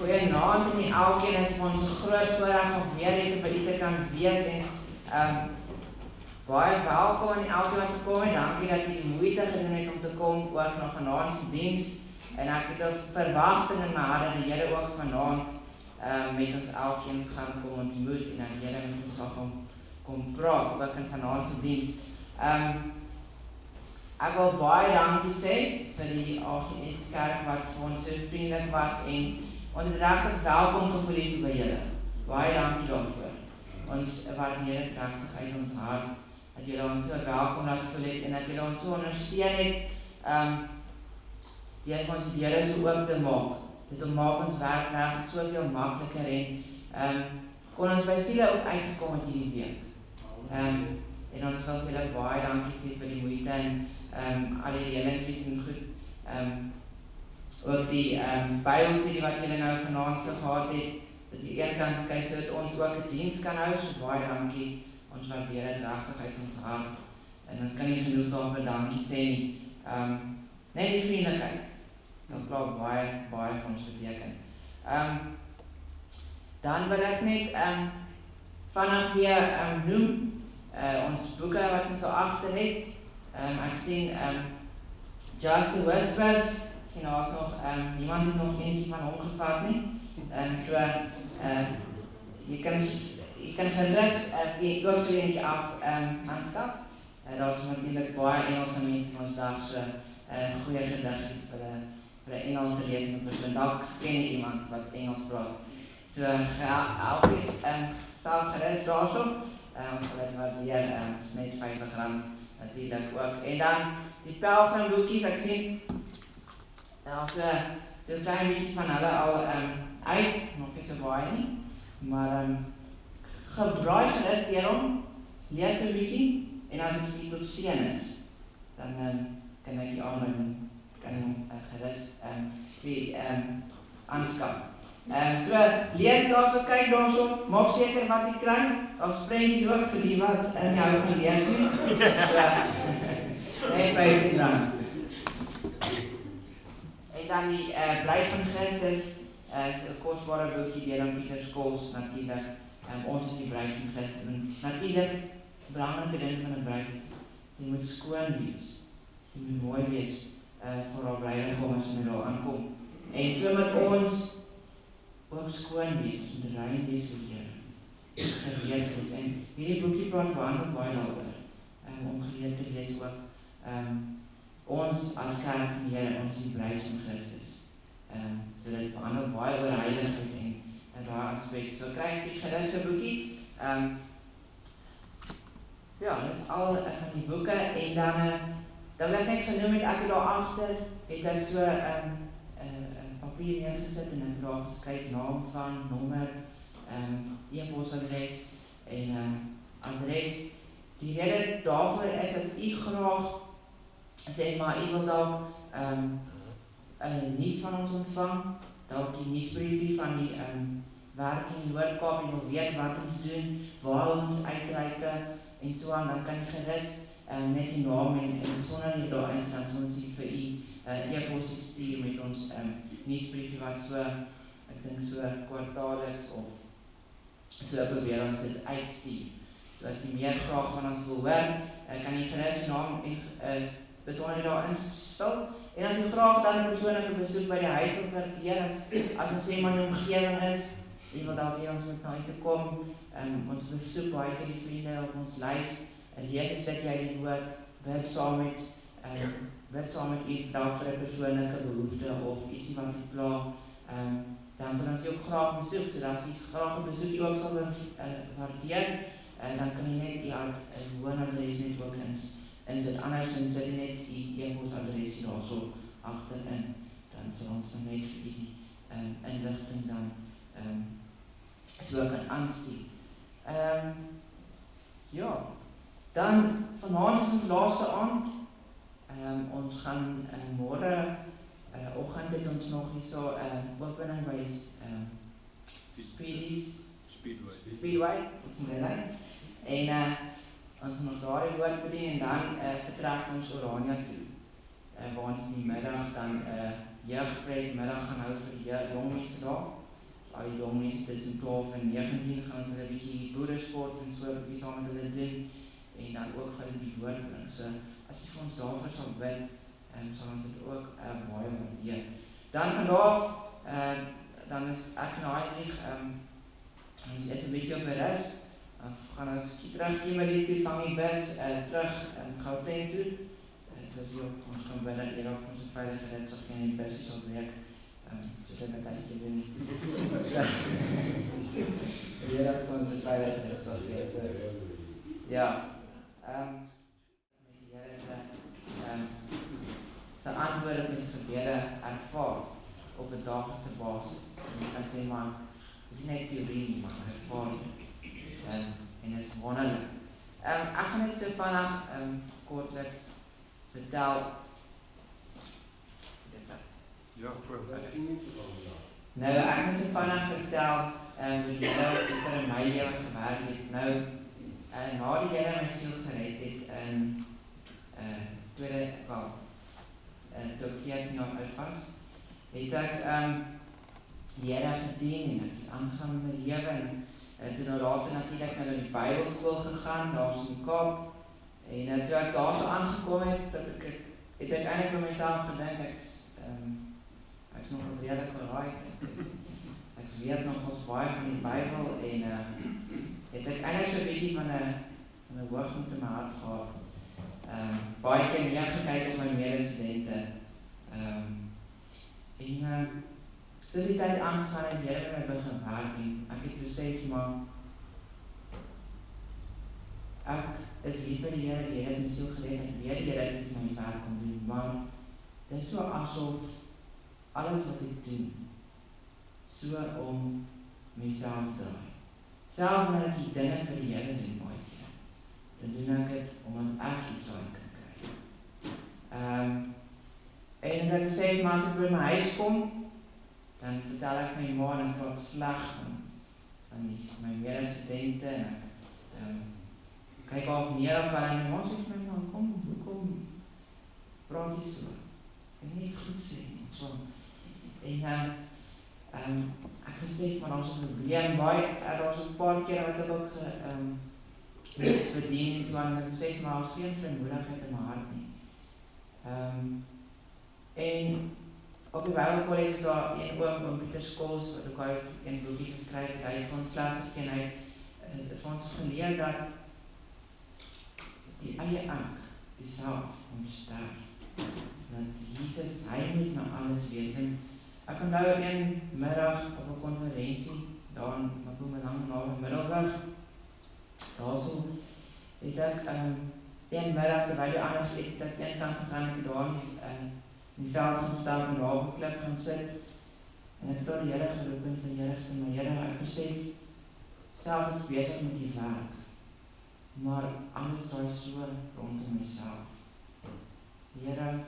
Goeienaand aan elkeen, het is vir ons 'n groot voorreg om weer eens by u te kan wees en baie welkom aan elkeen wat gekom het. Dankie dat u die moeite gedoen het om te kom ook na vanaand se diens. En ek het 'n verwagting in my hart dat die Here ook vanaand met ons elkeen gaan kom ontmoet en dat die Here met ons sal kom praat ook in vanaand se diens. Ek wil baie dankie sê vir die AGS kerk wat vir ons so vriendelik was en ons het regtig welkom gevoel hier by julle. Baie dankie daarvoor. Ons waardeer dit regtig uit ons hart dat julle ons so welkom laat voel het en dat julle ons so ondersteun het deur ons die deure so oop te maak. Dit maak ons werk regtig soveel makliker en kon ons by siele ook uitgekom het hierdie week. En ons wil julle baie dankie sê vir die moeite en al die reëlingkies en goed. Ook die Bybelstudie wat julle nou vanaand so gehad het, dat die een kant skryf sodat ons ook 'n diens kan hou, so baie dankie. Ons waardeer dit regtig uit ons hart. En ons kan nie genoeg daarvoor dankie sê nie. Net die vriendelikheid. Dat klaar baie vir ons beteken. Dan wil ek net vanaf weer noem ons boeke wat ons so agter het. Ek sien Just a Whisper. Sien daar's nog niemand het nog eentjie van hom gevat nie. So jy kan gerus ook so eentjie aanskaf. Daar's natuurlik baie Engelse mense in ons dag, so goeie gediggies vir 'n Engelse lesende persoon. Dalk ken jy iemand wat Engels praat. So elke sal gerus daarso. Ons sal dit waardeer, net R50 natuurlik ook. En dan die pelgrim boekies, ek sien daar's so 'n klein bietjie van hulle al uit, nog nie so baie nie, maar gebruik gerus hierom, lees 'n bietjie en as dit vir u tot seën is, dan kan ek die aanleiding gerus aanskaf. So lees daarso, kyk daarso, maak seker wat jy kry. Of spreek jy ook vir die wat in jou gelees het. So net R15. En dan die Bruid van Christus is 'n kosbare boekie deur Pieter Skols natuurlik. Ons is die Bruid van Christus. En natuurlik belangrike ding van 'n bruid is sy moet skoon wees. Sy moet mooi wees vir haar bruidegom as sy daar aankom. En so met ons ook skoon wees, ons moet rein wees vir die Here. Gereed is. En hierdie boekie praat baie daaroor. Om geleerd te lees ook. Ons as kerk van die Here, ons is die bruid van Christus. So dit behandel baie oor heiligheid en daai aspek. So kry jy gerus 'n boekie. So ja, dis al van die boeke en dan wil ek net genoem het, ek het daar agter, het ek so papier neergesit en ek daar geskryf naam van, nommer, e-posadres en adres. Die rede daarvoor is as u graag sê maar u wil dalk 'n nuus van ons ontvang, dalk die nuusbriefie van die werk in Noord-Kaap en wil weet wat ons doen, waar ons uitreike en so aan, dan kan jy gerus met die naam en sonder jy daar inskryf, ons hier vir u e-pos stuur met ons nuusbriefie wat so, ek dink so kwartaalliks of so probeer ons dit uitstuur. So as jy meer graag van ons wil hoor, kan jy gerus die naam en besonderhede daar invul. En as jy graag dan 'n persoonlike besoek by die huis wil verkeer, as ons sê maar 'n omgewing is, jy wil dalk hê ons moet na uit te kom, ons besoek baie keer die vriende op ons lys, lees 'n stukkie uit die woord, bid saam met u dalk vir 'n persoonlike behoefte of ietsie wat u pla, dan sal ons jy ook graag besoek, so as jy graag 'n besoek ook sal waardeer, dan kan jy net die woonadres net ook insit, andersins sit jy net die e-posadres daarso agterin, dan sal ons dan net vir die inligting dan so kan aanstuur. Ja, dan vanaand is ons laaste aand. Ons gaan môre oggend het ons nog hierso opening by Speedway, dit is my en ons gaan nog daar die woord bedien en dan vertrek ons Orania toe, waar ons in die middag dan jeugpreek middag gaan hou vir die jong mense daar. al die dominees tussen 12 en 19 gaan ons hulle 'n bietjie boeresport en so 'n bietjie saam met hulle doen en dan ook vir hulle die woord bring. So as jy vir ons daarvoor sal bid, sal ons dit ook baie waardeer. Dan vandag, dan is ek en Heinrich, ons is 'n bietjie op 'n rus. Gaan ons terug Kimberley toe, vang die bus, terug Gauteng toe. Soos jy op ons kan bid dat Here op ons 'n veilige rit sal gee en die bus sal breek. Soos ek met tydjie doen. Here op ons 'n veilige rit sal gee. So, ja. Met die Here se antwoorde op ons gebede ervaar op 'n daaglikse basis. En ek kan sê maar, dis nie net teorie maar ervaring. En dit is wonderlik. Ek gaan net so vanaf kortliks vertel. Ja, ek ging niet zo van nou, ek gaan so vanaf vertel hoe die Here vir my lewe gewerk het. Nou, na die Here my siel gered het in toe ek 14 jaar oud was, het ek die Here gedien en ek het aangegaan met my lewe en toe nou later natuurlik na die Bybelskool gegaan, daar in die Kaap. En toe ek daar so aangekom het, het ek eintlik by myself gedink, ek is nog ons redelijk geraai. Ek weet nog ons baie van die Bybel en het ek eintlik so 'n bietjie van 'n hoogmoed in my hart gehad. Baie keer neergekyk op my medestudente. Soos die tyd aangegaan en die Here met my begin werk en ek het besef maar ek is lief vir die Here, die Here het my siel gered en weet die Here het my werk kon doen, maar dit is so asof alles wat ek doen so om myself draai. Selfs wanneer ek die dinge vir die Here doen baie keer, dan doen ek dit omdat ek iets daarin kan kry. En ek sê maar as ek by my huis kom, dan vertel ek my ma en praat sleg van my medestudente en ek kyk af neer op hulle en my ma sê vir my, kom, praat jy so. Ek kan niks goed sê nie, so. En ek besef maar daar is 'n probleem, daar is 'n paar keer wat ek ook bedien en so en ek besef maar daar is geen vrymoedigheid in my hart nie. En op die Bybelkollege is daar een oom Pieter Skols, wat ook al een boekie geskryf het, hy het vir ons klas gegee en hy het vir ons geleer dat die eie ek, die self, ontsterf. Dat Jesus, hy moet nou alles wees. En ek onthou een middag op 'n konferensie, daar in Mpumalanga in Middelburg, daarso het ek een middag, terwyl die ander het ek een kant gegaan, ek daar in die veld gaan staan en daar op 'n klip gaan sit. En ek het tot die Here geroep en vir die Here gesê, maar Here, ek besef, selfs ek is besig met die werk, maar alles draai so rondom myself. Here,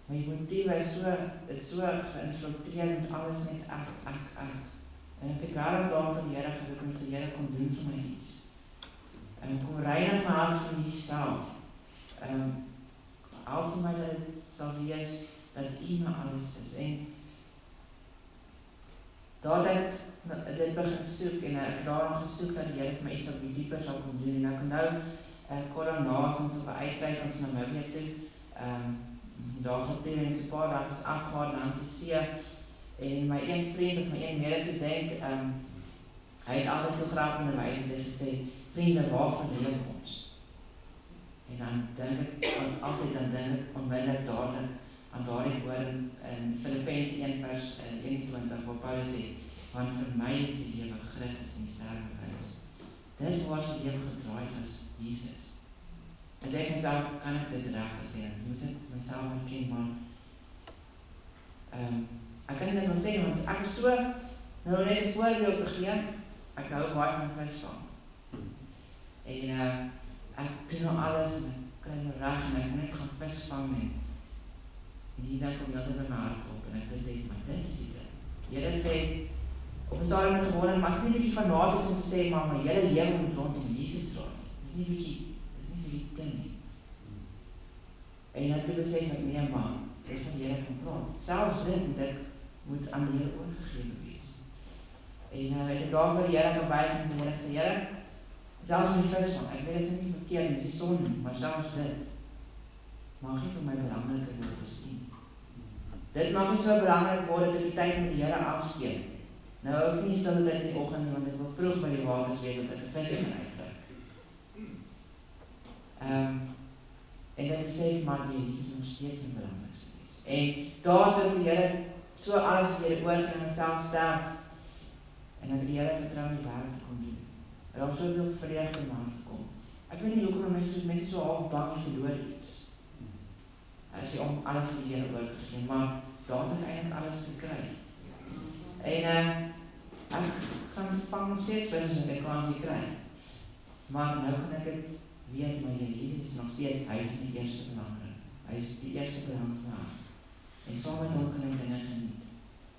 my motief is so geïnfiltreer met alles net ek. En ek het regtig daar tot die Here geroep en die Here kom doen vir my iets. En kom reinig my hart van myself. Help vir my dat dit sal wees dat U my alles is. En daar het ek dit begin soek en ek daarom gesoek dat die Here vir my iets op die dieper sal kom doen. En ek onthou kolonnaas ons op 'n uitreik ons na Namibië toe. Daar gedoen en so 'n paar dae is afgehaal langs die see. En my een vriend of my een medestudent, hy het altyd so graag onderwys en hy gesê, vriende, waarvan leef ons? En dan dink ek onmiddellik dadelik aan daardie woorde in Filippense 1:21 waar Paulus sê, want vir my is die lewe Christus en die sterwe Christus. Dit waar die lewe gedraai was, Jesus. As ek myself kan ek dit reg sê, ek moet ek myself herken, maar ek kan dit nou sê, want ek is so, nou net 'n voorbeeld te gee, ek hou baie van visvang. En ek doen nou alles en ek kry nou reg en ek moet net gaan visvang en die dag kom dat by my hart op en ek besef, maar dit is die ding. Here sê, op 'n stadium het geworden, maar as nie 'n bietjie fanaties om te sê, maar my hele lewe moet rondom Jesus draai. Dis nie 'n bietjie die ding nie. En ek het besef met nee man, dis wat die Here van praat. Selfs dit moet ek moet aan die Here oorgegee wees. En ek het daar vir die Here gebuig en die Here gesê, Here, selfs my visvang, ek weet dit is nie verkeerd, dit is die son nie, maar selfs dit, mag nie vir my belangriker word as U. Dit mag nie so belangrik word dat ek die tyd met die Here afskeep. Nou ook nie stille tyd in die oggend nie, want ek wil vroeg by die waters wees, dat ek 'n vis kan uittrek. En dan besef maar die Jesus nog steeds my belangrikste wees. En daar toe die Here so alles die Here oorgee en myself sterf, en ek die Here vertrou in die wêreld te kon doen. En daar soveel vreugde in my hart gekom. Ek weet nie hoekom mense so half bang en verloor is. As jy om alles vir die Here oor te gee, maar daar het ek eintlik alles gekry. En ek gaan vang nog steeds vir as ek kans nie kry. Maar nou kan ek dit weet, maar Jesus is nog steeds, hy is die eerste belangrik. Hy is die eerste belang van my. En saam met hom kan ek dinge geniet.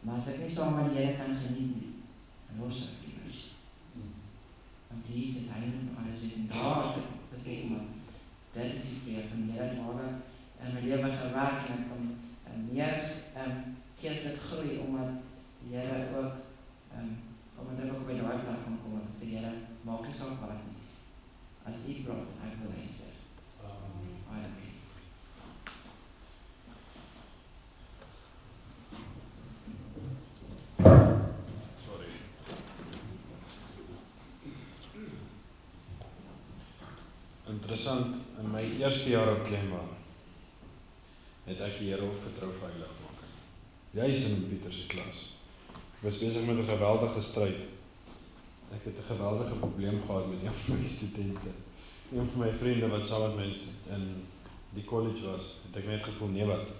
Maar as ek nie saam met die Here kan geniet nie, dan los ek die mens. Want Jesus, hy moet alles wees. En daar het ek besef, maar dit is die vreugde van die Here waar in my lewe gewerk en ek kan meer geestelik groei, omdat die Here ook, omdat ek ook by daai plek kan kom, want ek sê, Here, maak nie saak wat nie. As U praat, ek wil luister. Heiligmaking. Sorry. Interessant, in my eerste jaar op Kleinbaan het ek die Here ook vertrou vir heiligmaking. Juis in Pieter se klas. Ek was besig met 'n geweldige stryd. Ek het 'n geweldige probleem gehad met een van my studente. Een van my vriende wat saam met my in die college was, het ek net gevoel, nee wat,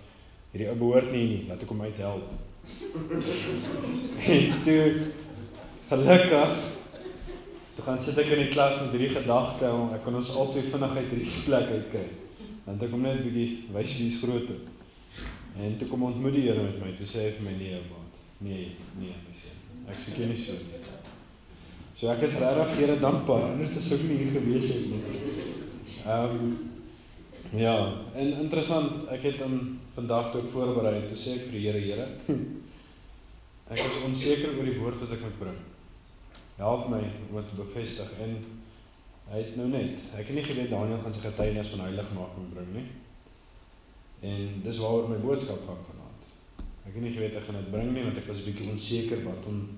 hierdie ou behoort nie, laat ek hom uithelp. En toe, gelukkig, toe gaan sit ek in die klas met hierdie gedagte, ek kan ons altyd vinnig uit hierdie plek uitkry. Want ek kom net 'n bietjie wys wie is groter. En toe kom ontmoet die Here met my, toe sê hy vir my, nee maat, nee, my seun, ek soek jou nie so nie. So ek is regtig Here dankbaar, anders sou ek nie hier gewees het nie. Ja, en interessant, ek het vandag toe ek voorberei, toe sê ek vir die Here, ek is onseker oor die woord wat ek moet bring. Help my om dit te bevestig, en hy het nou net, ek het nie geweet Daniel gaan sy getuienis van heiligmaking bring nie. En dis waaroor my boodskap gaan vanaand. Ek het nie geweet ek gaan dit bring nie, want ek was 'n bietjie onseker wat om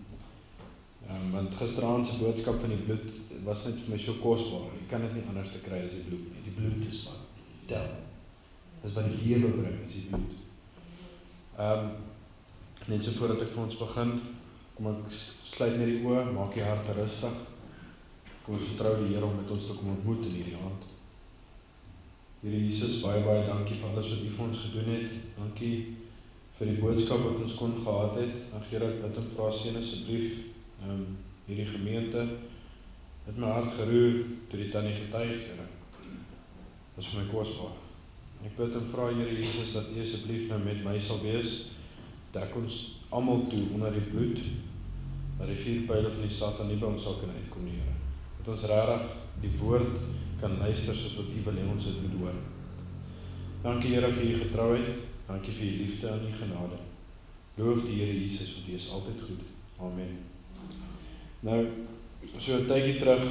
want gisteraand se boodskap van die bloed was net vir my so kosbaar. Jy kan dit nie anders te kry as die bloed nie. Die bloed is wat tel. Dis wat die lewe bring, is die bloed. Net so voordat ek vir ons begin, kom ek sluit net die oë, maak die harte rustig. Kom ons vertrou die Here om met ons te kom ontmoet in hierdie aand. Here Jesus, baie dankie vir alles wat U vir ons gedoen het. Dankie vir die boodskap wat ons kon gehad het. Ag Here, ek bid en vra seën asseblief hierdie gemeente. Het my hart geroer toe die tannie getuig, Here. Dit is vir my kosbaar. Ek bid en vra Here Jesus dat U asseblief nou met my sal wees. Dek ons almal toe onder die bloed, dat die vuurpyle van die Satan nie by ons sal kan uitkom nie, Here. Dat ons regtig die woord kan luister soos wat U wil hê ons dit moet hoor. Dankie Here vir U getrouheid, dankie vir U liefde en U genade. Loof die Here Jesus, want U is altyd goed. Amen. Nou, so 'n tydjie terug,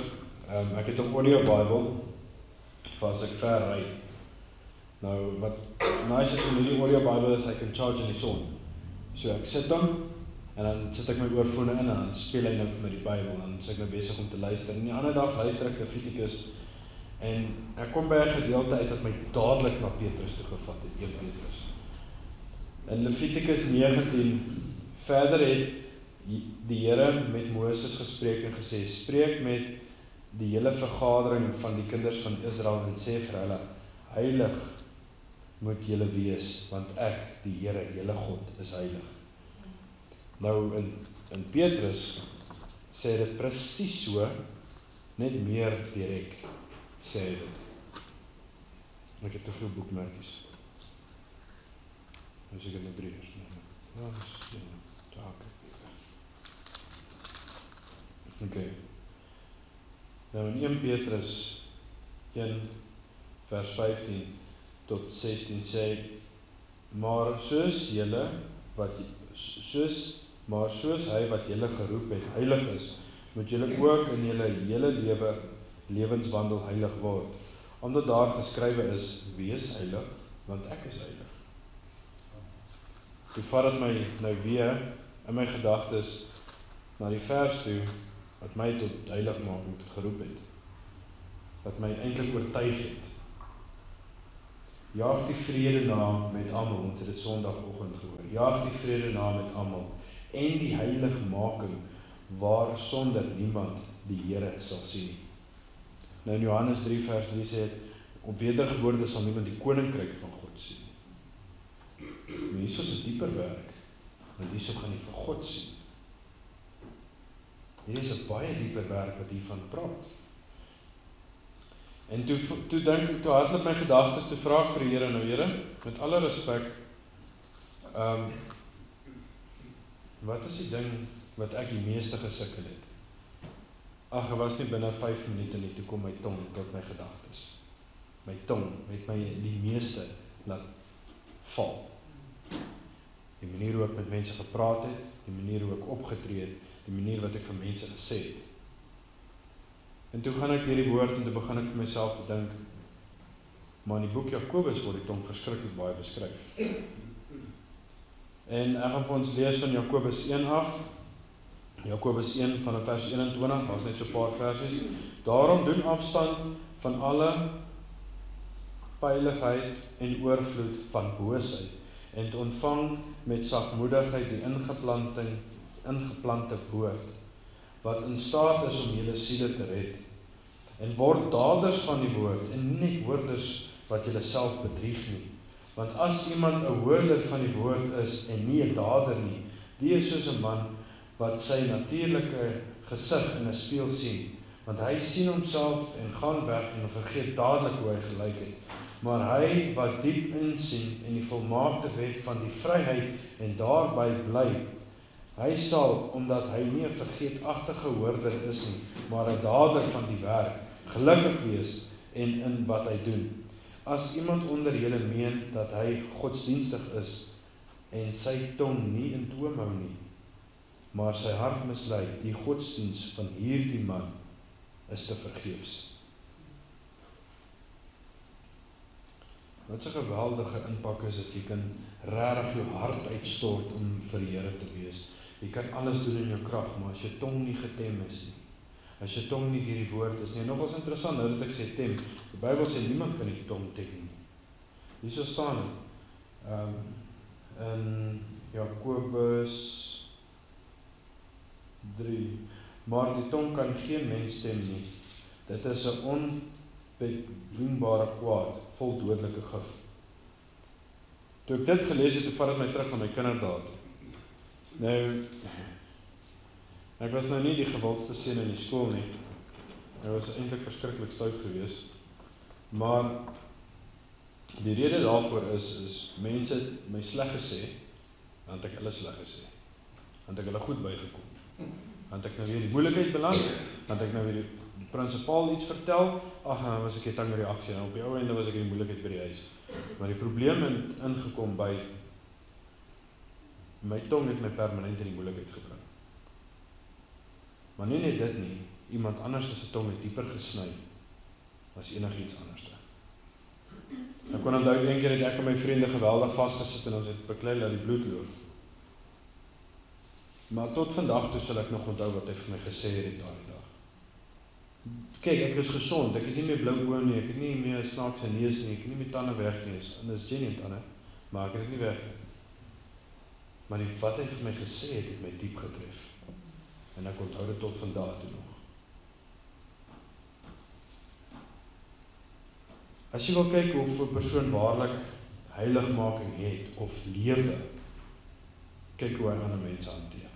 ek het 'n audio Bible vir as ek ver ry. Nou, wat nice is van hierdie audio Bible is, ek kan charge in die son. So ek sit hom, en dan sit ek my oorfone in, en dan speel hy nou vir my die Bybel, en dan is ek nou besig om te luister. En die ander dag luister ek Levitikus, en ek kom by 'n gedeelte uit wat my dadelik na Petrus toe gevat het, 1 Petrus. In Levitikus 19, verder het die Here met Moses gespreek en gesê, spreek met die hele vergadering van die kinders van Israel en sê vir hulle, heilig moet julle wees, want ek, die Here, julle God, is heilig. Nou, in Petrus sê dit presies so, net meer direk sê hy dit. Ek het te veel boekmerkies. Nou sê ek het 3 eers. Ja, dis taak. Okay. Nou in 1 Petrus 1 vers 15 tot 16 sê, maar soos maar soos hy wat julle geroep het, heilig is, moet julle ook in julle hele lewenswandel heilig word. Omdat daar geskrywe is, wees heilig, want ek is heilig. Toe vat het my nou weer in my gedagtes na die vers toe, wat my tot heiligmaking geroep het. Wat my eintlik oortuig het. Jaag die vrede na met almal, ons het dit Sondagoggend gehoor. Jaag die vrede na met almal en die heiligmaking waar sonder niemand die Here sal sien nie. Nou in Johannes 3 vers 3 sê het, op wedergeboorte sal niemand die koninkryk van God sien. Maar hier is 'n dieper werk, want hierso gaan jy vir God sien. Hier is 'n baie dieper werk wat hiervan praat. En toe hardloop my gedagtes, toe vra ek vir die Here, nou Here, met alle respek, wat is die ding wat ek die meeste gesukkel het? Ag, was nie binne 5 minute nie, toe kom my tong tot my gedagtes. My tong het my die meeste laat val. Die manier hoe ek met mense gepraat het, die manier hoe ek opgetree het, die manier wat ek vir mense gesê het. En toe gaan ek deur die woord en toe begin ek vir myself te dink, maar in die boek Jakobus word die tong verskriklik baie beskryf. En ek gaan vir ons lees van Jakobus 1 af. Jakobus 1 van vers 21, daar's net so 'n paar versies. Daarom doen afstand van alle pyligheid en oorvloed van boosheid en ontvang met sagmoedigheid die ingeplante woord wat in staat is om julle siele te red. En word daders van die woord en nie net hoorders wat julle self bedrieg nie. Want as iemand 'n hoorder van die woord is en nie 'n dader nie, die is soos 'n man wat sy natuurlike gesig in 'n spieël sien, want hy sien homself en gaan weg en vergeet dadelik hoe hy gelyk het. Maar hy wat diep insien en die volmaakte wet van die vryheid en daarby bly, hy sal, omdat hy nie 'n vergeetagtige hoorder is nie, maar 'n dader van die werk, gelukkig wees in wat hy doen. As iemand onder julle meen dat hy godsdienstig is en sy tong nie in toom hou nie, maar sy hart mislei, die godsdiens van hierdie man is te vergeefs. Wat 'n geweldige impak is dat jy kan regtig jou hart uitstort om vir die Here te wees. Jy kan alles doen in jou krag, maar as jou tong nie getem is nie, as jou tong nie deur die woord is nie, nogals interessant, nou dat ek sê tem, die Bybel sê niemand kan die tong tem nie. Hierso staan dit, in Jakobus 3, maar die tong kan geen mens tem nie, dit is 'n onbedwingbare kwaad, vol dodelike gif. Toe ek dit gelees het, toe vat dit my terug na my kinderdae. Nou, ek was nou nie die gewildste seun in die skool nie. Ek was eintlik verskriklik stout geweest. Maar die rede daarvoor is mense het my sleg gesê, dan het ek hulle sleg gesê. Dan het ek hulle goed bygekom. Dan het ek nou weer die moeilikheid beland, dan het ek nou weer die prinsipaal iets vertel, ag, dan was ek net 'n reaksie, en op die ou einde was ek in die moeilikheid by die huis. Maar die probleem het ingekom by my tong het my permanent in die moeilikheid gebring. Maar nie net dit nie, iemand anders se tong het dieper gesny as enigiets anders. Ek kon onthou een keer het ek en my vriende geweldig vasgesit en ons het beklei dat die bloed loop. Maar tot vandag toe sal ek nog onthou wat hy vir my gesê het daardie dag. Kyk, ek is gesond, ek het nie meer blou oë nie, ek het nie meer snaakse neus nie, ek het nie meer tande weg nie, en dis genuine tande, maar ek het dit nie weg nie. Maar wat hy vir my gesê het my diep getref. En ek onthou dit tot vandag toe nog. As jy wil kyk of 'n persoon waarlik heiligmaking het of lewe, kyk hoe hy ander mense hanteer.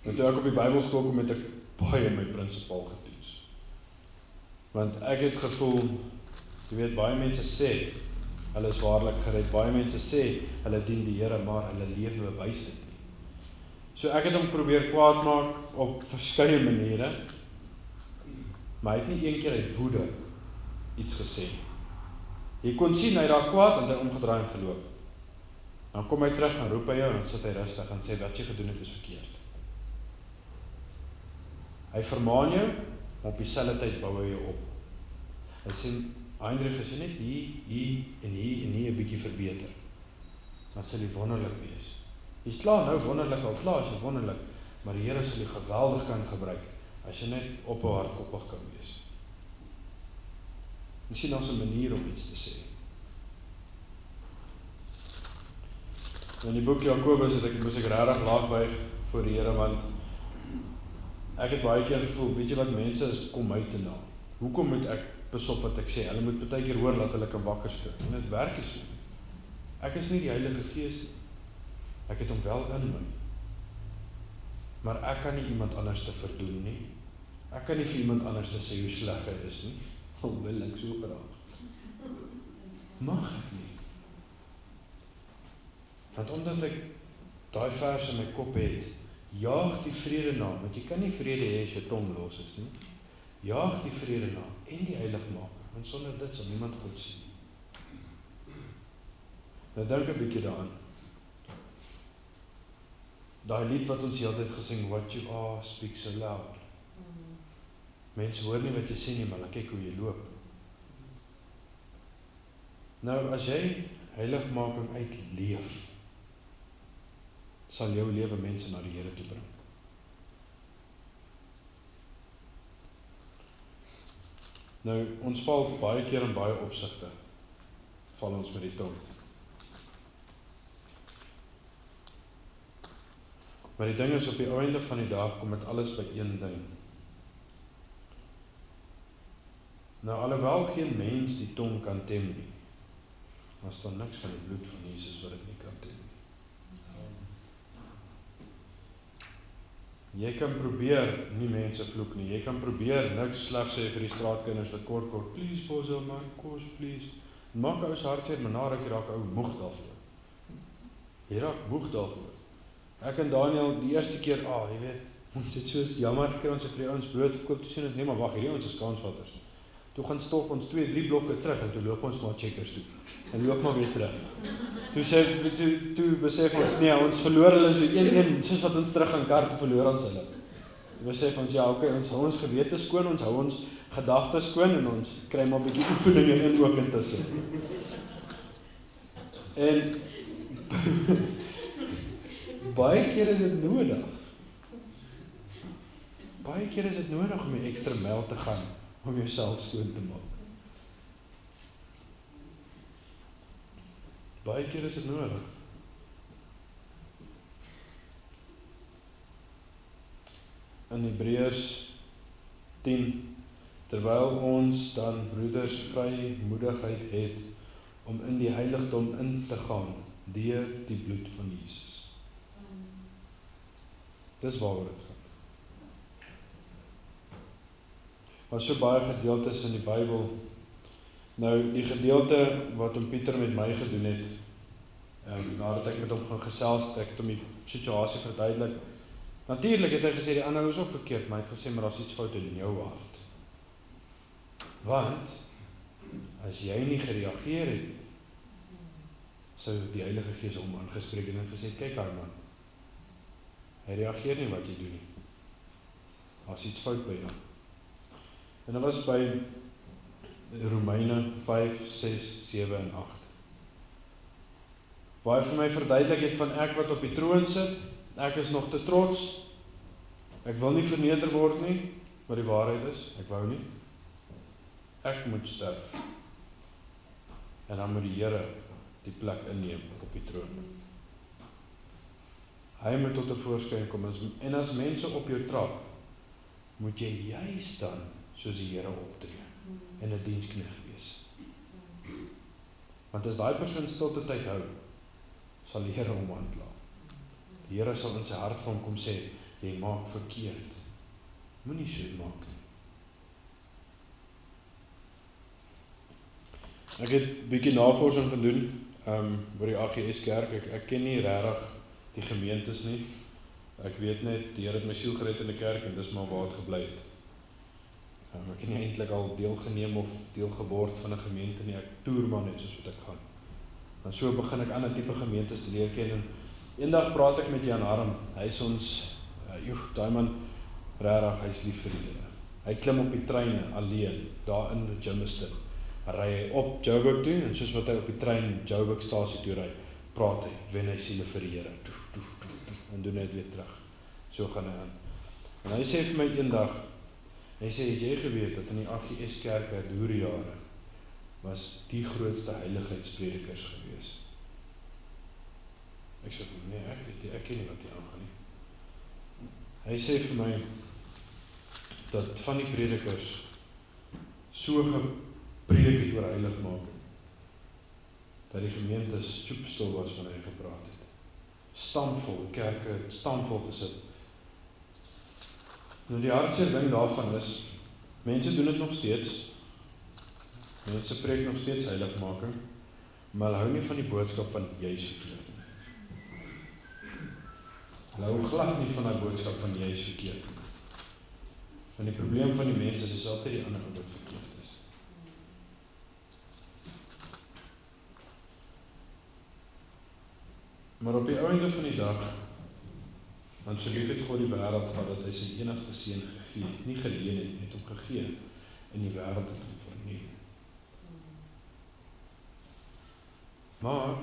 En toe ek op die Bybelskool kom, het ek baie my prinsipaal getoets. Want ek het gevoel, jy weet, baie mense sê, hulle is waarlik gered, baie mense sê, hulle dien die Here, maar hulle lewe bewys dit nie. So ek het hom probeer kwaad maak op verskeie maniere, maar hy het nie een keer uit woede iets gesê. Jy kon sien, hy raak kwaad, en hy omgedraai en geloop. Dan kom hy terug en roep hy jou en dan sit hy rustig en sê wat jy gedoen het is verkeerd. Hy vermaan jou, maar op dieselfde tyd bou hy jou op. Hy sê, Heinrich, as jy net hier en hier 'n bietjie verbeter, dan sal jy wonderlik wees. Jy's klaar nou wonderlik, al klaar is jy wonderlik, maar die Here sal jy geweldig kan gebruik, as jy net op 'n hardkoppig kan wees. Miskien daar's 'n manier om iets te sê. In die boek Jakobus moes ek regtig laag buig voor die Here, want ek het baie keer gevoel, weet jy wat, mense is kom my te na. Hoekom moet ek pas op wat ek sê? Hulle moet baie keer hoor dat hulle kan wakker skrik. En dit werk nie so. Ek is nie die Heilige Gees nie. Ek het hom wel in my. Maar ek kan nie iemand anders te verdoen nie. Ek kan nie vir iemand anders te sê hoe sleg hy is nie. Al wil ek so graag. Mag ek nie. Want omdat ek daai vers in my kop het, jaag die vrede na, want jy kan nie vrede hê as jy tong los is nie. Jaag die vrede na en die heiligmaker, want sonder dit sal niemand God sien nie. Nou dink 'n bietjie daaraan. Daai lied wat ons heeltyd gesing, what you are speak so loud. Mense hoor nie wat jy sê nie, maar kyk hoe jy loop. Nou as jy heiligmaking uitleef, sal jou lewe mense na die Here toe bring. Nou, ons val baie keer in baie opsigte, val ons met die tong. Maar die ding is, op die einde van die dag kom dit alles by een ding. Nou, alhoewel geen mens die tong kan tem nie, was daar niks van die bloed van Jesus wat dit nie kan tem nie. Jy kan probeer nie mense vloek nie, jy kan probeer niks sleg sê vir die straatkinders wat kort, please boys of my kos, please. Maak ou se hartseer, maar na ruk raak ou moeg daarvoor. Jy raak moeg daarvoor. Ek en Daniel die eerste keer, jy weet, ons het soos jammer gekry, ons het vir die ouens brood gekoop, toe sê ons, nee maar wag, hierdie ons is kansvatters. Toe gaan stop ons 2-3 blokke terug en toe loop ons maar Checkers toe. En loop maar weer terug. Toe besef ons, nee, ons verloor hulle so 1-1, soos wat ons terug gaan kar, toe verloor ons hulle. Toe besef ons, ja, okay, ons hou ons gewete skoon, ons hou ons gedagtes skoon en ons kry maar 'n bietjie oefeninge in ook intussen. En baie keer is dit nodig. Baie keer is dit nodig om die ekstra myl te gaan, om jouself skoon te maak. Baie keer is dit nodig. In Hebreërs 10, terwyl ons dan broeders vrymoedigheid het om in die heiligdom in te gaan deur die bloed van Jesus. Dis waaroor dit gaan. Was so baie gedeeltes in die Bybel. Nou, die gedeelte wat Pieter met my gedoen het, nadat ek met hom gaan gesels, ek het hom die situasie verduidelik. Natuurlik het hy gesê, die ander is ook verkeerd, maar hy het gesê, maar daar is iets fout in jou hart. Want, as jy nie gereageer het, sou die Heilige Gees hom aangespreek en gesê, kyk haar man, hy reageer nie wat jy doen nie. Daar is iets fout by jou. En dit was by Romeine 5, 6, 7 en 8. Waar hy vir my verduidelik het van ek wat op die troon sit, ek is nog te trots, ek wil nie verneder word nie, maar die waarheid is, ek wou nie. Ek moet sterf. En dan moet die Here die plek inneem op die troon. Hy moet tot 'n voorskyn kom, en as mense op jou trap, moet jy juist dan soos die Here optree en 'n diensknegt wees. Want as daai persoon stilte tyd hou, sal die Here hom aankla. Die Here sal in sy hart vir hom kom sê, jy maak verkeerd. Moenie so maak nie. Ek het bietjie navorsing gedoen oor die AGS kerk. Ek ken nie regtig die gemeentes nie. Ek weet net, die Here het my siel gered in die kerk en dis maar waar het gebly het. Ek het nie eintlik al deelgeneem of deel geword van 'n gemeente nie. Ek toer maar net soos wat ek gaan. Dan so begin ek ander tipe gemeentes te leer ken, en eendag praat ek met Jan Harm, hy is ons, daai man, regtig, hy is lief vir die Here. Hy klim op die treine alleen, daar in Germiston, ry hy op Joburg toe, en soos wat hy op die trein Joburg stasie toe ry, praat hy, wen hy siele vir die Here, en doen hy dit weer terug. So gaan hy aan. En hy sê vir my eendag, hy sê, het jy geweet dat in die AGS kerke uit hoerejare was die grootste heiligheidspredikers gewees? Ek sê, nee, ek ken nie wat hier aangaan nie. Hy sê vir my, dat van die predikers so gepreek het oor heiligmaking, dat die gemeentes tjoepstil was wanneer hy gepraat het. Stamvol, kerke, stamvol gesit. Nou die hartseer ding daarvan is, mense doen dit nog steeds, mense preek nog steeds heiligmaking, maar hulle hou nie van die boodskap van jy is verkeerd nie. Hulle hou glad nie van die boodskap van jy is verkeerd nie. Want die probleem van die mense is altyd die ander wat verkeerd is. Maar op die einde van die dag, want so lief het God die wêreld gehad, dat hy sy enigste seun gegee het, nie geleen het, het hom gegee in die wêreld het hom verniel. Maar,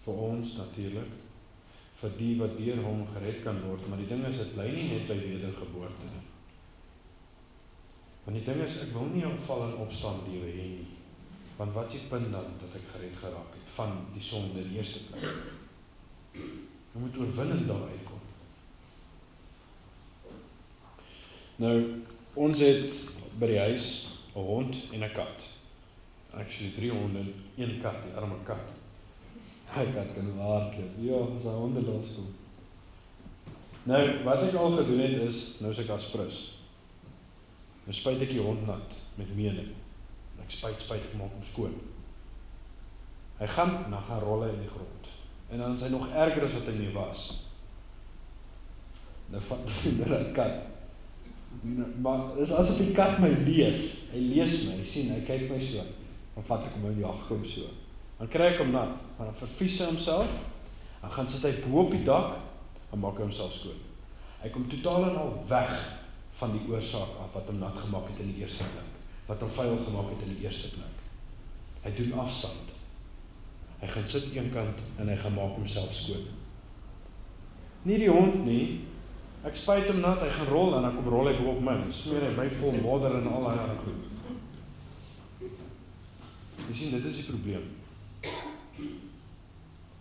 vir ons natuurlik, vir die wat deur hom gered kan word, maar die ding is, het bly nie net by wedergeboorte nie. Want die ding is, ek wil nie opval en opstaan lewe hê nie. Want wat is die punt dan, dat ek gered geraak het, van die sonde in die eerste plek? Jy moet oorwinnend daar uitkom. Nou, ons het by die huis 'n hond en 'n kat. Actually 3 honde en 1 kat, die arme kat. Hy kat kan hardloop. Ja, sy honde loskom. Nou, wat ek al gedoen het is, nou is ek asprus. Nou spuit ek die hond nat, met mening. En ek spuit, ek maak hom skoon. Hy gaan, en dan gaan rolle in die grond. En dan is hy nog erger as wat hy nie was. Nou vat die kat. Maar is asof die kat my lees. Hy lees my, hy sien, hy kyk my so. Dan vat ek hom en jag hom so. Dan kry ek hom nat, maar dan vervies hy homself, dan gaan sit hy bo op die dak, en maak hy homself skoon. Hy kom totaal en al weg van die oorsaak af, wat hom nat gemaak het in die eerste plek, wat hom vuil gemaak het in die eerste plek. Hy doen afstand. Hy gaan sit een kant, en hy gaan maak homself skoon. Nie die hond nie, ek spuit hom nat, hy gaan rol, en dan kom rol hy bo op my, en smeer hy my vol modder en al die goed. Jy sien, dit is die probleem.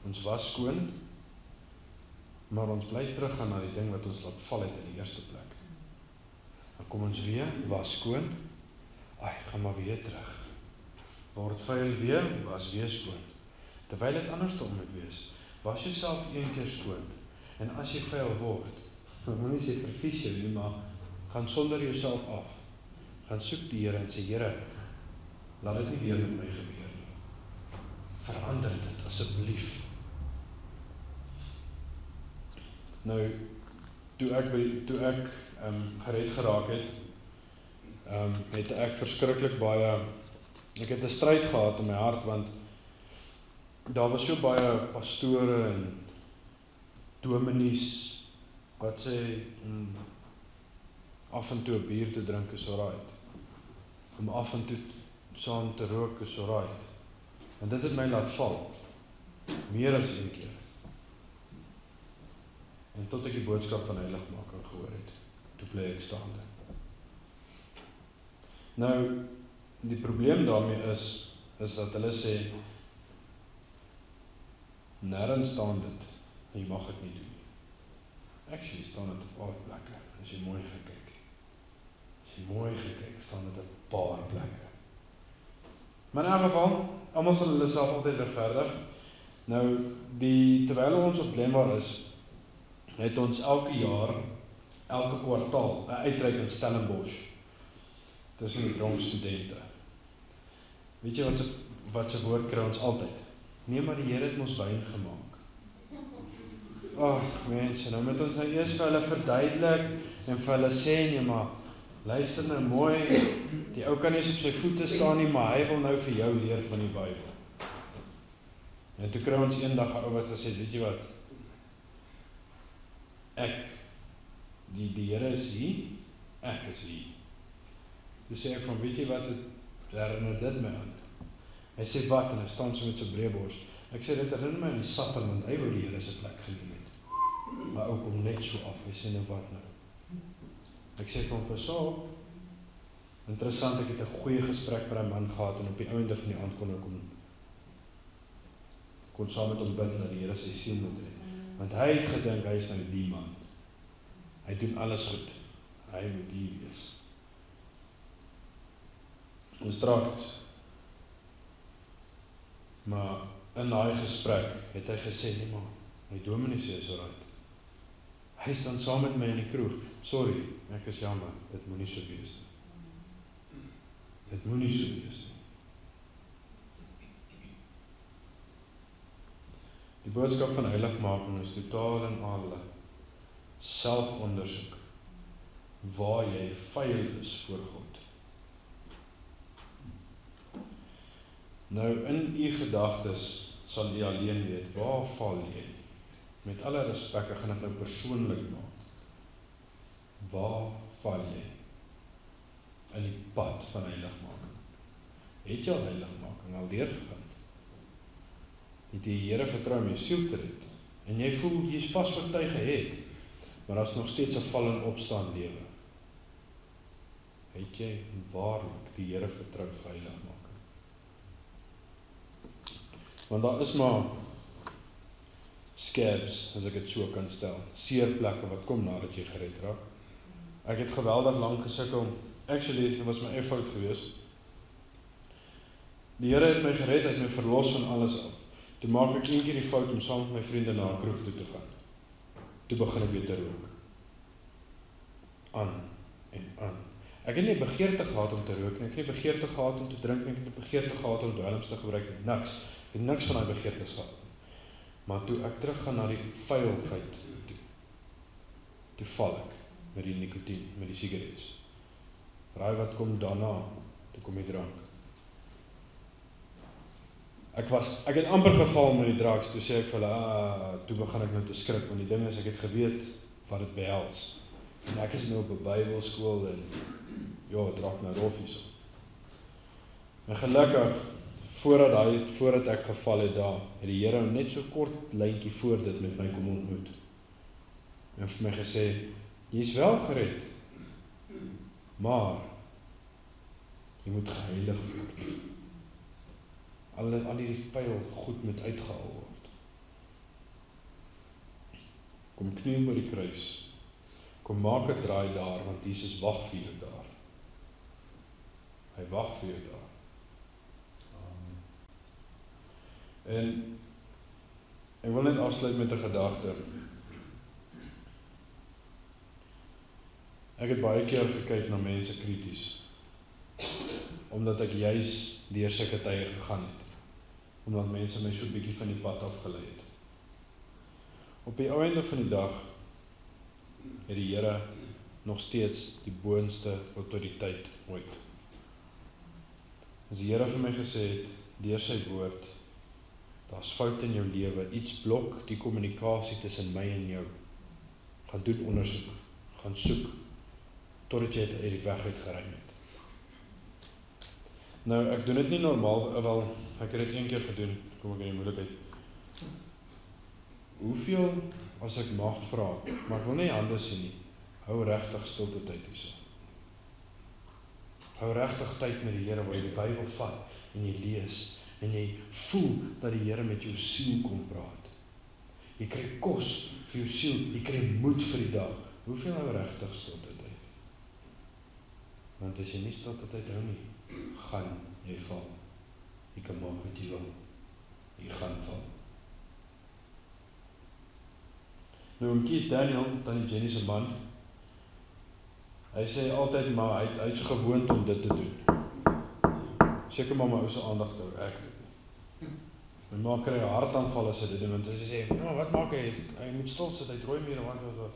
Ons was skoon, maar ons bly teruggaan na die ding wat ons laat val het in die eerste plek. Dan kom ons weer, was skoon, gaan maar weer terug. Word vuil weer, was weer skoon. Terwyl dit andersom moet wees, was jouself een keer skoon, en as jy vuil word, moet nie sê vervies jou nie, maar gaan sonder jouself af. Gaan soek die Here en sê, Here, laat dit nie weer met my gebeur nie. Verander dit asseblief. Nou, toe ek gered geraak het, het ek verskriklik baie, ek het 'n stryd gehad in my hart, want daar was so baie pastore en dominees wat sê, af en toe 'n bier te drink is alright. Om af en toe saam te rook is alright. En dit het my laat val. Meer as een keer. En tot ek die boodskap van heiligmaking gehoor het, toe bly ek staande. Nou, die probleem daarmee is dat hulle sê, nêrens staan dit, en jy mag dit nie doen. Actually staan dit op 'n paar plekke, as jy mooi gekyk. Staan dit op 'n paar plekke. Maar in elk geval, almal sal hulle self altyd regverdig. Nou, terwyl ons op Glenmore is, het ons elke jaar, elke kwartaal, 'n uitreik in Stellenbosch, tussen die dronk studente. Weet jy wat se woord kry ons altyd? Nee, maar die Here het ons wyn gemaak. Ag, mense, nou moet ons nou eers vir hulle verduidelik, en vir hulle sê, nee, maar, luister nou mooi, die ou kan nie eens op sy voete staan nie, maar hy wil nou vir jou leer van die Bybel. En toe kry ons eendag 'n ou wat gesê het, weet jy wat, die Here is hier, ek is hier. Toe sê ek van, weet jy wat, het herinner dit my aan. Hy sê wat, en hy staan so met sy breë bors. Ek sê, dit herinner my aan die sapper, want hy wou die Here sy plek geneem het. Maar ou kom net so af, hy sê nou wat nou. Ek sê van, pas op, interessant, ek het 'n goeie gesprek met 'n man gehad, en op die einde van die aand kon saam met hom bid, dat die Here sy siel moet red. Want hy het gedink, hy is nou die man. Hy doen alles goed. Hy moet hier wees. Ons tragies. Maar in daai gesprek het hy gesê, nee maar, my dominee sê is alright. Hy staan saam met my in die kroeg. Sorry, ek is jammer, dit moet nie so wees nie. Dit moet nie so wees nie. Die boodskap van heiligmaking is totaal en al selfondersoek, waar jy vuil is voor God. Nou, in u gedagtes sal u alleen weet, waar val jy? Met alle respek, ek gaan dit nou persoonlik maak. Waar val jy? In die pad van heiligmaking. Het jy al heiligmaking al deurgegaan? Het die Here vertrou om jou siel te red? En jy voel, jy is vas oortuig het, maar daar is nog steeds 'n val en opstaan lewe. Het jy waarlik die Here vertrou vir heiligmaking? Want daar is maar scabs, as ek dit so kan stel, seerplekke wat kom nadat jy gered raak. Ek het geweldig lank gesukkel, actually, dit was my eie fout geweest. Die Here het my gered, het my verlos van alles af. Toe maak ek een keer die fout om saam met my vriende na 'n kroeg toe te gaan. Toe begin ek weer te rook. Aan en aan. Ek het nie begeerte gehad om te rook nie, ek het nie begeerte gehad om te drink nie, ek het nie begeerte gehad om dwelms te gebruik nie, niks. Ek het niks van daai begeertes gehad nie. Maar toe ek teruggaan na die vuiligheid toe val ek met die nikotien, met die sigarets. Raai wat kom daarna, toe kom die drank. Ek het amper geval met die drugs, toe sê ek vir hulle, toe begin ek nou te skrik, want die ding is, ek het geweet wat dit behels. En ek is nou op 'n Bybelskool en ja, het raak nou rof hierso. En gelukkig, voordat ek geval het daar, het die Here net so kort lyntjie voor dit met my kom ontmoet. En vir my gesê, jy is wel gered, maar jy moet geheilig word. Al die vuil goed moet uitgehaal word. Kom kniel by die kruis. Kom maak 'n draai daar, want Jesus wag vir jou daar. Hy wag vir jou daar. En ek wil net afsluit met 'n gedagte. Ek het baie keer gekyk na mense krities, omdat ek juis deur sulke tye gegaan het, omdat mense my so 'n bietjie van die pad afgelei het. Op die einde van die dag het die Here nog steeds die boonste autoriteit ooit. As die Here vir my gesê het, deur sy woord, daar's foute in jou lewe, iets blok die kommunikasie tussen my en jou. Gaan doen ondersoek, gaan soek, totdat jy dit uit die weg uit geruim het. Nou, ek doen dit nie normaal, wel, ek het dit een keer gedoen, kom ek in die moeilikheid. Hoeveel, as ek mag vra, maar ek wil nie hande sien nie, hou regtig stilte tyd hierso. Hou regtig tyd met die Here, waar jy die Bybel vat, en jy lees, en jy voel, dat die Here met jou siel kom praat. Jy kry kos vir jou siel, jy kry moed vir die dag. Hoeveel hou regtig stilte tyd? Want as jy nie stilte tyd hou nie, gaan jy val. Jy kan maak wat jy wil. Jy gaan val. Nou, om Keith Daniel, dan Jenny se man, hy sê altyd, maar hy het so gewoond om dit te doen. Seker maar my ou se aandag te hou, ek weet nie. My ma kry 'n hartaanval as hy dit doen, want hy sê, nou, wat maak hy? Hy moet stil sit, hy rooi meer, wat.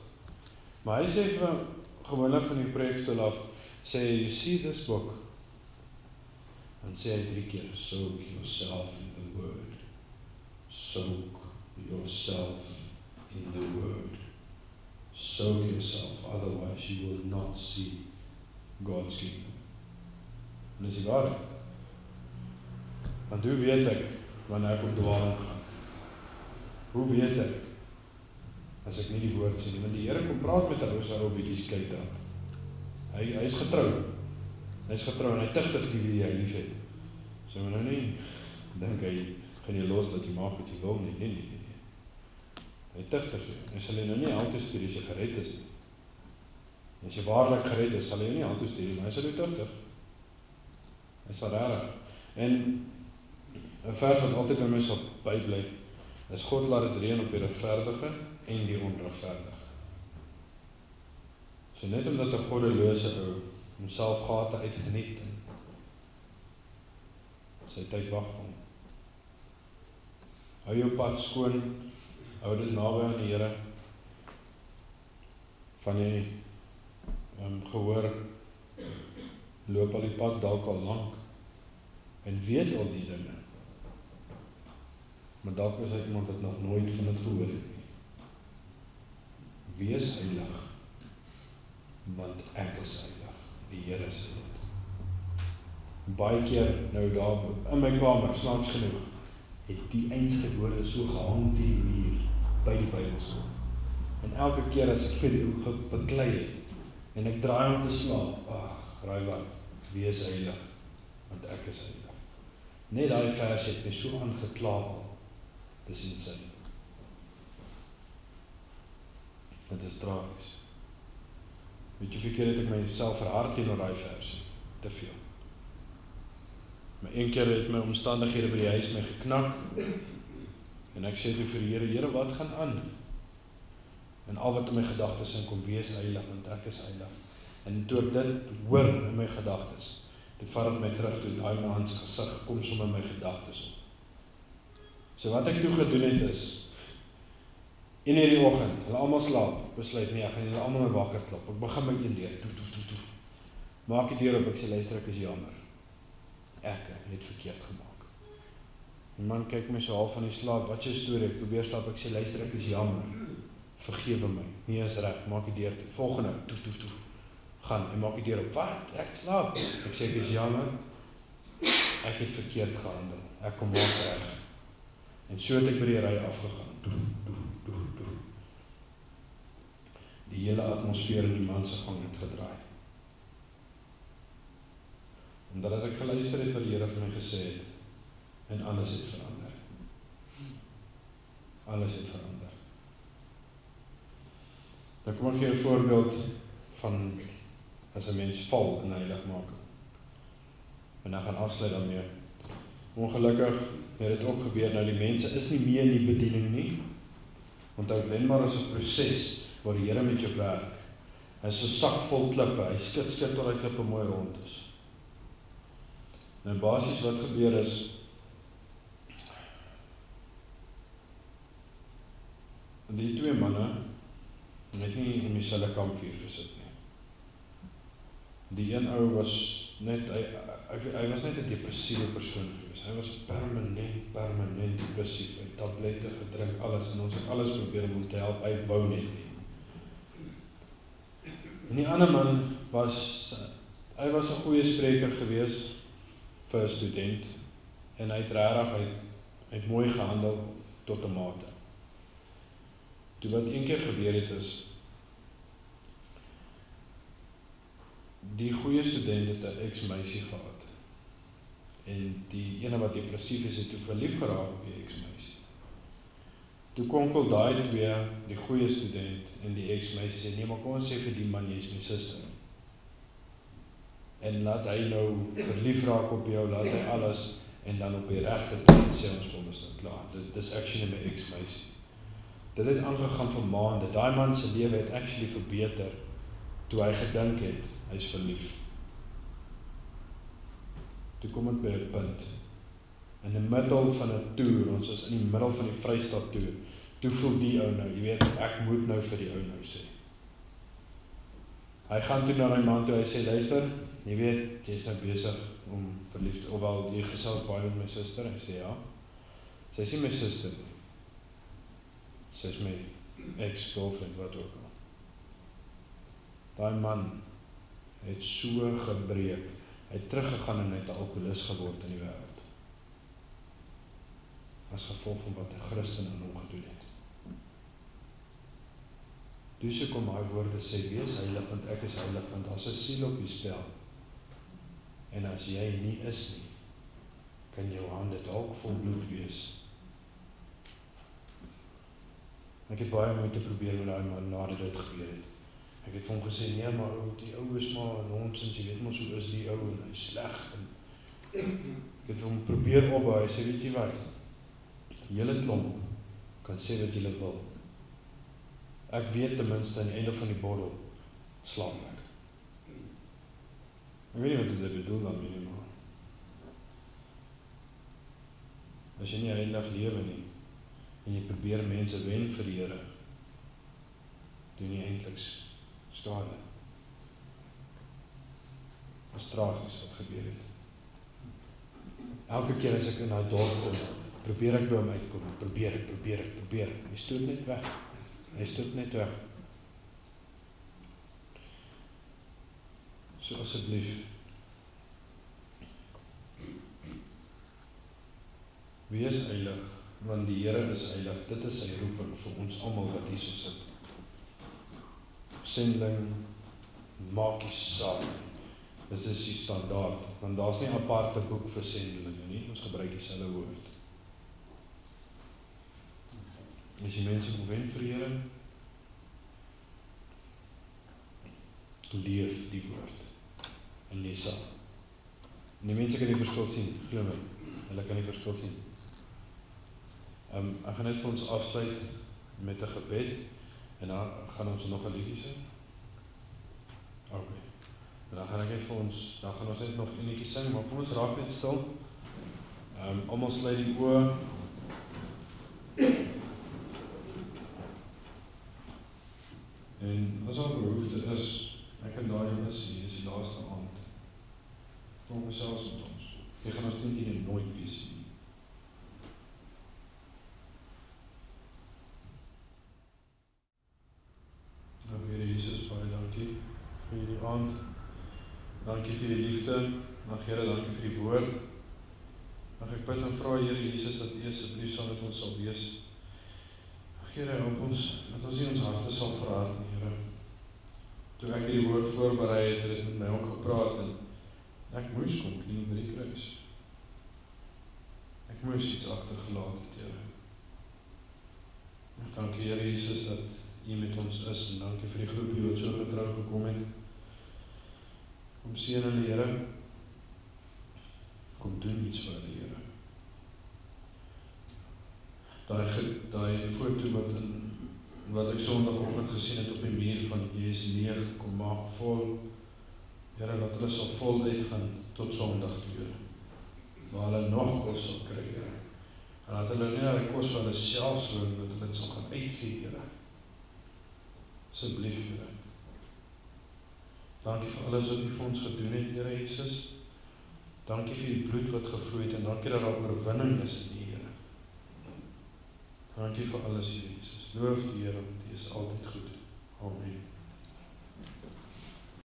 Maar hy sê vir gewoonlik van die preekstoel af, sê, you see this book, en sê hy 3 keer, soak yourself in the word. soak yourself in the word. Soak yourself, otherwise you will not see God's kingdom. En dis die waarheid. Want hoe weet ek wanneer ek op dwaling gaan? Hoe weet ek as ek nie die woord sien nie? Want die Here kom praat met 'n ou se ou bietjie skei trap. Hy is getrou. Hy is getrou en hy tigtig die wie hy liefhet. So nou nie dink hy gaan jy los dat jy maak wat jy wil nie. Nee. Hy tigtig jou. Hy sal jy nou nie hand toestuur as jy gered is nie. As jy waarlik gered is, sal hy jou nie hand toestuur nie, maar hy sal jou tigtig. Hy sal regtig. En 'n vers wat altyd by my sal bybly, is God laat dit reën op die regverdige en die onregverdige. So net omdat 'n goddelose ou homself gate uitgeniet en sy tyd wag vir hom. Hou jou pad skoon, hou dit naby aan die Here. Van jy gehoor, loop al die pad dalk al lank en weet al die dinge. Maar dalk is hy iemand wat nog nooit van dit gehoor het nie. Wees heilig, want ek is heilig. Die Here is heilig. Baie keer nou daar in my kamer, snaaks genoeg, het die einste woorde so gehang die muur by die Bybelskool. En elke keer as ek vir die ook beklei het, en ek draai om te slaap, raai wat, wees heilig, want ek is heilig. Net daai vers het my so aangeklaap, dis insane. Dit is tragies. Weet jy, hoeveel keer het ek myself verhard teenoor daai versie? Te veel. Maar een keer het my omstandighede by die huis my geknak, en ek sê toe vir die Here, Here, wat gaan aan? En al wat in my gedagtes inkom, wees heilig, want ek is heilig. En toe ek dit hoor in my gedagtes, toe vat het my terug toe, daai man se gesig kom sommer in my gedagtes op. So wat ek toe gedoen het is, 1 uur die oggend, hulle almal slaap, besluit nie, ek gaan hulle almal my wakker klop, ek begin my een deur, toe. Maak die deur op, ek sê, luister, ek is jammer. Ek het verkeerd gemaak. Die man kyk my so half van die slaap, wat is jou storie? Ek probeer slaap, ek sê, luister, ek is jammer. Vergewe my, nie is reg, maak die deur toe. Volgende, toe. Gaan, en maak die deur op. Wat? Ek slaap. Ek sê, ek is jammer. Ek het verkeerd gehandel. Ek kom maak reg. En so het ek by die ry afgegaan. Toe. Die hele atmosfeer in die man se gang het gedraai. Omdat ek geluister het wat die Here vir my gesê het, en alles het verander. Alles het verander. Dan kom ek gee 'n voorbeeld van as 'n mens val in heiligmaking. En dan gaan afsluit daarmee. Ongelukkig het dit ook gebeur, nou die mense is nie meer in die bediening nie. Onthou, Glenmar is 'n proses waar die Here met jou werk. Hy is 'n sak vol klippe, hy skit tot die klippe mooi rond is. Nou basies wat gebeur is, die twee manne het nie om dieselfde kampvuur gesit nie. Die een ou was net, hy was net 'n depressiewe persoon gewees. Hy was permanent depressief. Hy het tablette gedrink, alles, en ons het alles probeer om hom te help, hy wou net nie. En die ander man hy was 'n goeie spreker gewees vir 'n student, en hy het regtig, hy het mooi gehandel tot 'n mate. Toe wat een keer gebeur het is, die goeie student het 'n ex-meisie gehad, en die ene wat depressief is, het toe verlief geraak op die ex-meisie. Toe konkel daai twee, die goeie student en die ex-meisie, sê, nee, maar kom ons sê vir die man, jy is my suster. En laat hy nou verlief raak op jou, laat hy alles, en dan op die regte tyd sê ons vir ons nou klaar. Dit is actually my ex-meisie. Dit het aangegaan vir maande. Daai man se lewe het actually verbeter, toe hy gedink het, hy is verlief. Toe kom ek by 'n punt, in die middel van 'n toer, ons is in die middel van die Vrystaat toer, toe voel die ou nou, jy weet, ek moet nou vir die ou nou sê. Hy gaan toe na die man toe, hy sê, luister, jy weet, jy is nou besig om verliefd, ofwel jy gesels baie met my suster, hy sê, ja. Sy is nie my suster nie. Sy is my ex-girlfriend, wat ook al. Daai man het so gebreek. Hy het teruggegaan en hy het 'n alkoholist geword in die wêreld. As gevolg van wat 'n Christen aan hom gedoen het. Dus ek kom daai woorde sê, wees heilig, want ek is heilig, want daar's 'n siel op die spel. En as jy nie is nie, kan jou hande dalk vol bloed wees. Ek het baie moeite probeer met daai man nadat dit gebeur het. Ek het vir hom gesê, nee maar die ou is maar nonsens, jy weet mos hoe is die ou en hy is sleg. Ek het vir hom probeer opbou, hy sê, weet jy wat, julle klomp kan sê wat julle wil. Ek weet ten minste aan die einde van die bottel slaap ek. Ek weet nie wat dit bedoel daarmee nie, maar as jy nie heilig lewe nie, en jy probeer mense wen vir die Here, doen jy eintlik skade. Dit is tragies wat gebeur het. Elke keer as ek in daai dorp kom, probeer ek by hom uitkom, probeer ek. Hy stoot net weg. So asseblief, wees heilig, want die Here is heilig. Dit is sy roeping vir ons almal wat hier so sit. Sendeling, maak nie saak. Dit is die standaard, want daar's nie 'n aparte boek vir sendelinge nie, ons gebruik dieselfde woord. As jy mense wil wen vir die Here, leef die woord en lees saam. En die mense kan die verskil sien, glo my, hulle kan die verskil sien. Ek gaan net vir ons afsluit met 'n gebed, en dan gaan ons nog 'n liedjie sing. Ok. En dan gaan ons net nog 'n liedjie sing, maar kom ons raak net stil. Almal sluit die oë. En as daar behoefte is, ek en daai is hier, dis die laaste aand. Kom gesels met ons. Jy gaan ons nie nooit wees nie. Here Jesus, baie dankie vir hierdie aand. Dankie vir die liefde. Here, dankie vir die woord. Ek bid en vra Here Jesus dat U asseblief saam met ons sal wees. Here, help ons, dat ons nie ons harte sal verhard nie, Here. Toe ek hierdie woord voorberei het, het met my ook gepraat en ek moes kom knie by die kruis. Ek moes iets agtergelaat het, Here. Dankie Here Jesus dat U met ons is en dankie vir die groepie wat so getrou gekom het. Kom seën hulle, Here. Kom doen iets vir hulle, Here. Daai foto wat ek Sondagoggend gesien het op die muur van jy is leeg, kom maak vol. Here, dat hulle sal vol uitgaan tot Sondag toe, waar hulle nog kos sal kry, Here. En dat hulle nie die kos van hulle self loon, dat hulle dit sal gaan uitgee, Here. Asseblief, Here. Dankie vir alles wat U vir ons gedoen het, Here Jesus. Dankie vir die bloed wat gevloei het en dankie dat daar oorwinning is in U, Here. Dankie vir alles, Here Jesus. Loof die Here, want U is altyd goed. Amen.